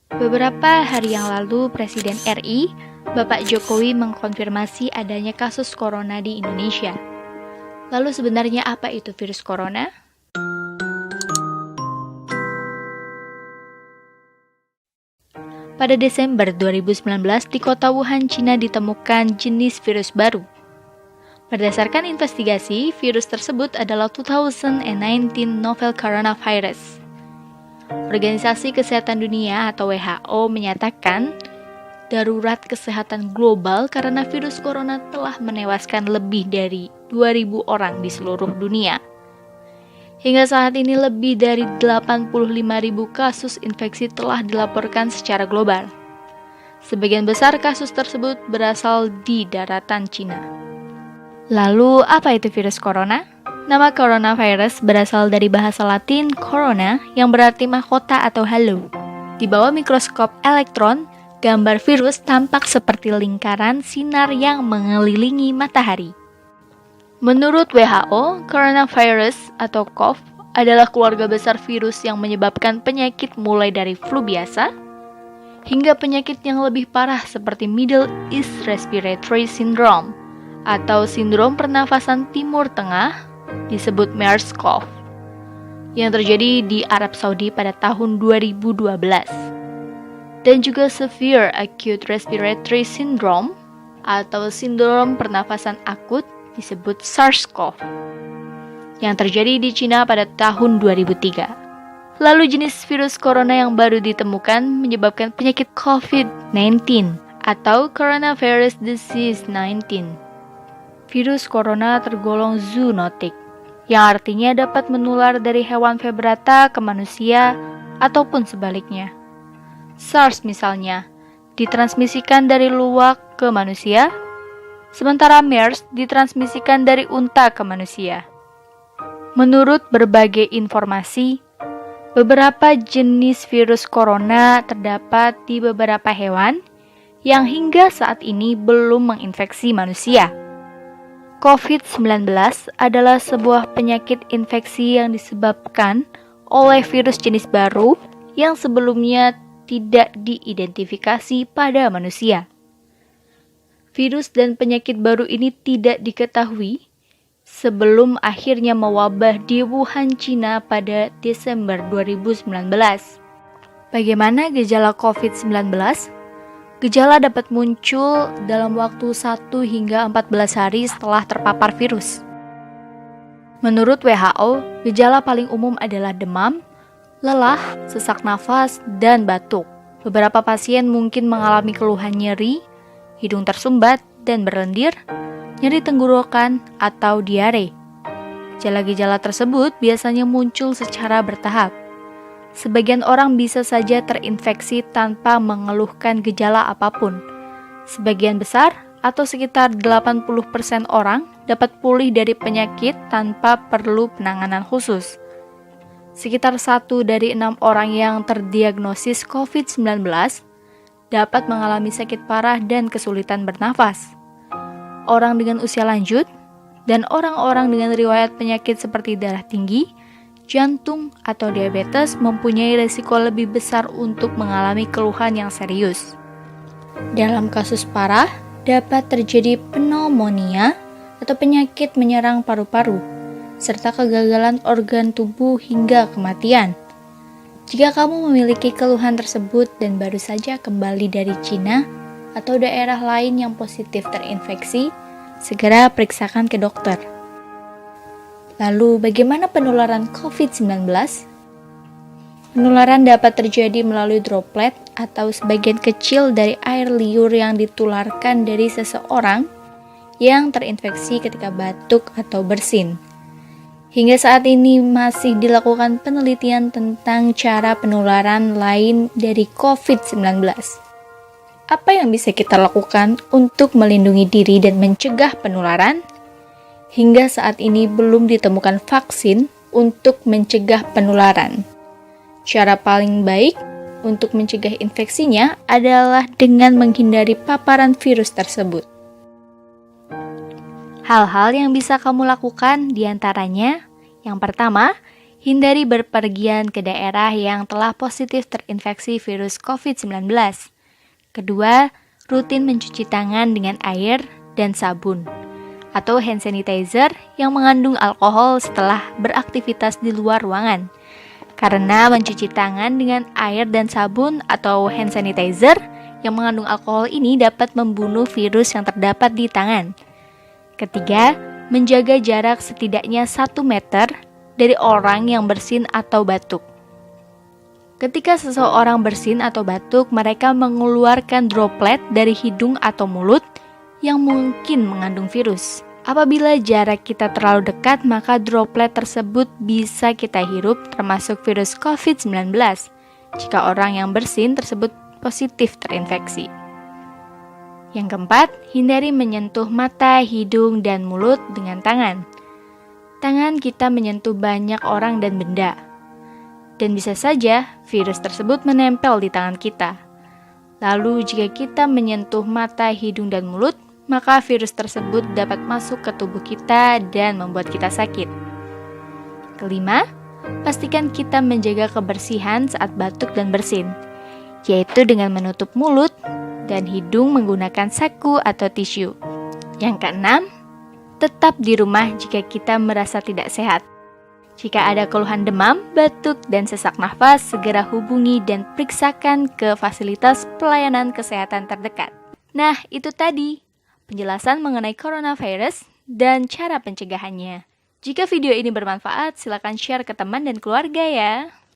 Beberapa hari yang lalu, Presiden RI, Bapak Jokowi mengkonfirmasi adanya kasus corona di Indonesia. Lalu sebenarnya apa itu virus corona? Pada Desember 2019, di kota Wuhan, Cina ditemukan jenis virus baru. Berdasarkan investigasi, virus tersebut adalah 2019 novel coronavirus. Organisasi Kesehatan Dunia atau WHO menyatakan darurat kesehatan global karena virus corona telah menewaskan lebih dari 2.000 orang di seluruh dunia. Hingga saat ini lebih dari 85.000 kasus infeksi telah dilaporkan secara global. Sebagian besar kasus tersebut berasal di daratan Cina. Lalu, apa itu virus corona? Nama coronavirus berasal dari bahasa Latin corona yang berarti mahkota atau halo. Di bawah mikroskop elektron, gambar virus tampak seperti lingkaran sinar yang mengelilingi matahari. Menurut WHO, coronavirus atau COV adalah keluarga besar virus yang menyebabkan penyakit mulai dari flu biasa hingga penyakit yang lebih parah seperti Middle East Respiratory Syndrome atau sindrom pernafasan Timur Tengah disebut MERS-CoV yang terjadi di Arab Saudi pada tahun 2012 dan juga Severe Acute Respiratory Syndrome atau sindrom pernafasan akut disebut SARS-CoV yang terjadi di Cina pada tahun 2003. Lalu jenis virus corona yang baru ditemukan menyebabkan penyakit COVID-19 atau Coronavirus Disease 19. Virus corona tergolong zoonotik, yang artinya dapat menular dari hewan vertebrata ke manusia ataupun sebaliknya. SARS misalnya, ditransmisikan dari luwak ke manusia, sementara MERS ditransmisikan dari unta ke manusia. Menurut berbagai informasi, beberapa jenis virus corona terdapat di beberapa hewan yang hingga saat ini belum menginfeksi manusia. COVID-19 adalah sebuah penyakit infeksi yang disebabkan oleh virus jenis baru yang sebelumnya tidak diidentifikasi pada manusia. Virus dan penyakit baru ini tidak diketahui sebelum akhirnya mewabah di Wuhan, Cina pada Desember 2019. Bagaimana gejala COVID-19? Gejala dapat muncul dalam waktu 1 hingga 14 hari setelah terpapar virus. Menurut WHO, gejala paling umum adalah demam, lelah, sesak nafas, dan batuk. Beberapa pasien mungkin mengalami keluhan nyeri, hidung tersumbat dan berlendir, nyeri tenggorokan, atau diare. Gejala-gejala tersebut biasanya muncul secara bertahap. Sebagian orang bisa saja terinfeksi tanpa mengeluhkan gejala apapun. Sebagian besar, atau sekitar 80% orang, dapat pulih dari penyakit tanpa perlu penanganan khusus. Sekitar 1 dari 6 orang yang terdiagnosis COVID-19 dapat mengalami sakit parah dan kesulitan bernafas. Orang dengan usia lanjut, dan orang-orang dengan riwayat penyakit seperti darah tinggi, jantung, atau diabetes mempunyai risiko lebih besar untuk mengalami keluhan yang serius. Dalam kasus parah, dapat terjadi pneumonia atau penyakit menyerang paru-paru, serta kegagalan organ tubuh hingga kematian. Jika kamu memiliki keluhan tersebut dan baru saja kembali dari Cina atau daerah lain yang positif terinfeksi, segera periksakan ke dokter. Lalu, bagaimana penularan COVID-19? Penularan dapat terjadi melalui droplet atau sebagian kecil dari air liur yang ditularkan dari seseorang yang terinfeksi ketika batuk atau bersin. Hingga saat ini masih dilakukan penelitian tentang cara penularan lain dari COVID-19. Apa yang bisa kita lakukan untuk melindungi diri dan mencegah penularan? Hingga saat ini belum ditemukan vaksin untuk mencegah penularan. Cara paling baik untuk mencegah infeksinya adalah dengan menghindari paparan virus tersebut. Hal-hal yang bisa kamu lakukan diantaranya, yang pertama, hindari berpergian ke daerah yang telah positif terinfeksi virus COVID-19. Kedua, rutin mencuci tangan dengan air dan sabun atau hand sanitizer yang mengandung alkohol setelah beraktivitas di luar ruangan. Karena mencuci tangan dengan air dan sabun atau hand sanitizer yang mengandung alkohol ini dapat membunuh virus yang terdapat di tangan. Ketiga, menjaga jarak setidaknya 1 meter dari orang yang bersin atau batuk. Ketika seseorang bersin atau batuk, mereka mengeluarkan droplet dari hidung atau mulut yang mungkin mengandung virus. Apabila jarak kita terlalu dekat, maka droplet tersebut bisa kita hirup, termasuk virus COVID-19, jika orang yang bersin tersebut positif terinfeksi. Yang keempat, hindari menyentuh mata, hidung, dan mulut dengan tangan. Tangan kita menyentuh banyak orang dan benda, dan bisa saja virus tersebut menempel di tangan kita. Lalu jika kita menyentuh mata, hidung, dan mulut, maka virus tersebut dapat masuk ke tubuh kita dan membuat kita sakit. Kelima, pastikan kita menjaga kebersihan saat batuk dan bersin, yaitu dengan menutup mulut dan hidung menggunakan saku atau tisu. Yang keenam, tetap di rumah jika kita merasa tidak sehat. Jika ada keluhan demam, batuk, dan sesak nafas, segera hubungi dan periksakan ke fasilitas pelayanan kesehatan terdekat. Nah, itu tadi penjelasan mengenai coronavirus dan cara pencegahannya. Jika video ini bermanfaat, silakan share ke teman dan keluarga ya.